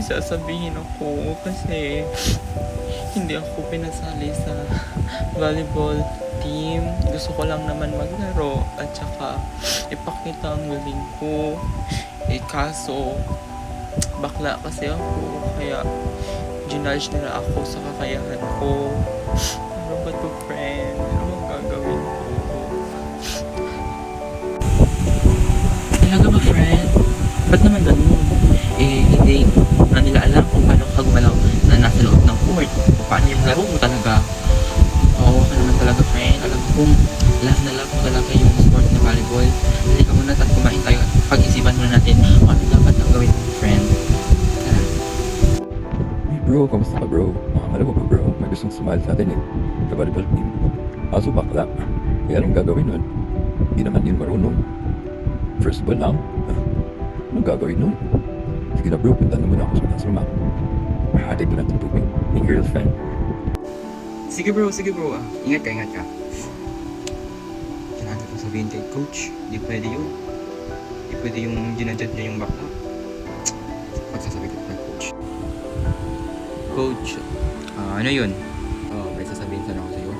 sasabihin ako kasi hindi ako pinasali sa volleyball team. Gusto ko lang naman maglaro at saka ipakita ang galing ko. Kaso bakla kasi ako, kaya ginudge nila ako sa kakayahan ko. Ano ba to, friend? Ano ang gagawin ko? Talaga ba, friend? Ba't naman ganun? Hindi na nila alam kung paano ka gumalaw na nasa loob ng court. Paano yung laro mo talaga. Oo, ka naman talaga, friend. Alam kong love na love mo talaga yung sport na volleyball. Halika muna at kumain tayo at pag-isipan muna natin ano dapat ang gawin mo, friend. Tara. Hey bro, kamusta ka bro? Alam mo ba bro, may gustong sumali sa atin sa volleyball team. Aso bakla. Kaya anong gagawin nun? Hindi naman yun marunong. First ball lang. Anong gagawin nun? Sige na bro, punta na muna ako sa classroom. Hatid ko na itong tubig. Hey girlfriend. Sige bro. Ingat ka. Kailangan ko sabihin kay coach. Hindi pwede yun. Hindi pwede yung ginadjad niya yung bakla. Pagsasabi ko kay coach. Coach, ano yun? May sasabihin sana ako sa'yo.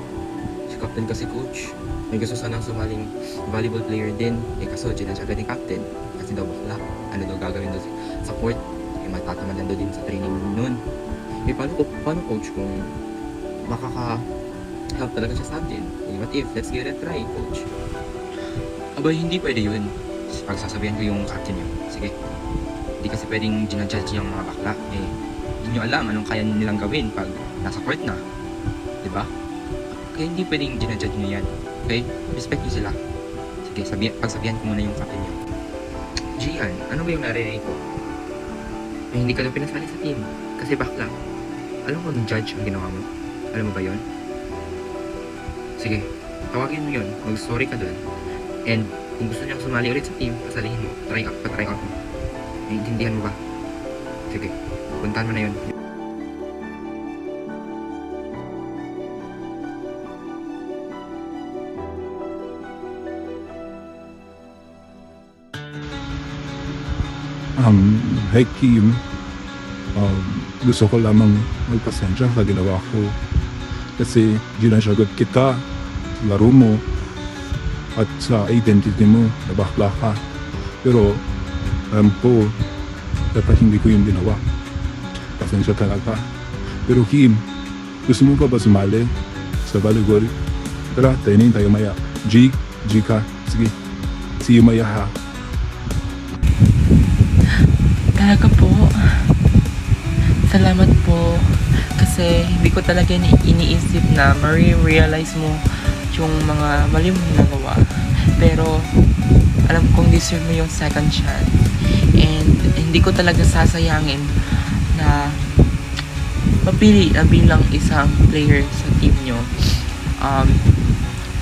Si captain kasi coach. May gusto sanang sumaling volleyball player din. Kaso ginadjad agad yung captain. Kasi daw bakla. Ano daw gagawin daw sa court? Matatamadan daw din sa training nun. Paano coach kung makaka-help talaga siya sa atin? What if? Let's give it a try, coach. Aba, hindi pwede yun. Pagsasabihan ko yung captain yun. Sige. Hindi kasi pwedeng ginajudge yung mga bakla. Hindi nyo alam anong kaya nilang gawin pag nasa court na. Diba? Kaya hindi pwedeng ginajudge nyo yan. Okay? Respect nyo sila. Sige, pagsabihan ko muna yung captain nyo. Gian, ano ba yung narinig ko? Hindi ka daw pinasali sa team. Kasi bakla. Alam mo, judge ang ginawa mo. Alam mo ba yon? Sige, tawagin mo yun. Mag-sorry ka dun. And kung gusto niyang sumali ulit sa team, pasalihin mo. Try out mo. Naiintindihan mo ba? Sige, puntahan mo na yun. Hey Kim. Gusto ko lamang magpasensya sa ginawa ko. Kasi ginasagot kita sa laro mo at sa identity mo na bakla ka. Pero alam ko, dapat hindi ko yung ginawa. Pasensya talaga. Pero Kim, gusto mo pa ba sumali sa volleyball? Tara, training tayo maya. G ka. Sige. See you maya ha. Talaga po. Salamat po. Kasi hindi ko talaga iniisip na ma-realize mo yung mga mali mong nagawa. Pero alam kong deserve mo yung second chance. And hindi ko talaga sasayangin na mapili na bilang isang player sa team nyo.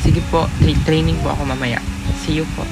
Sige po, training po ako mamaya. See you po.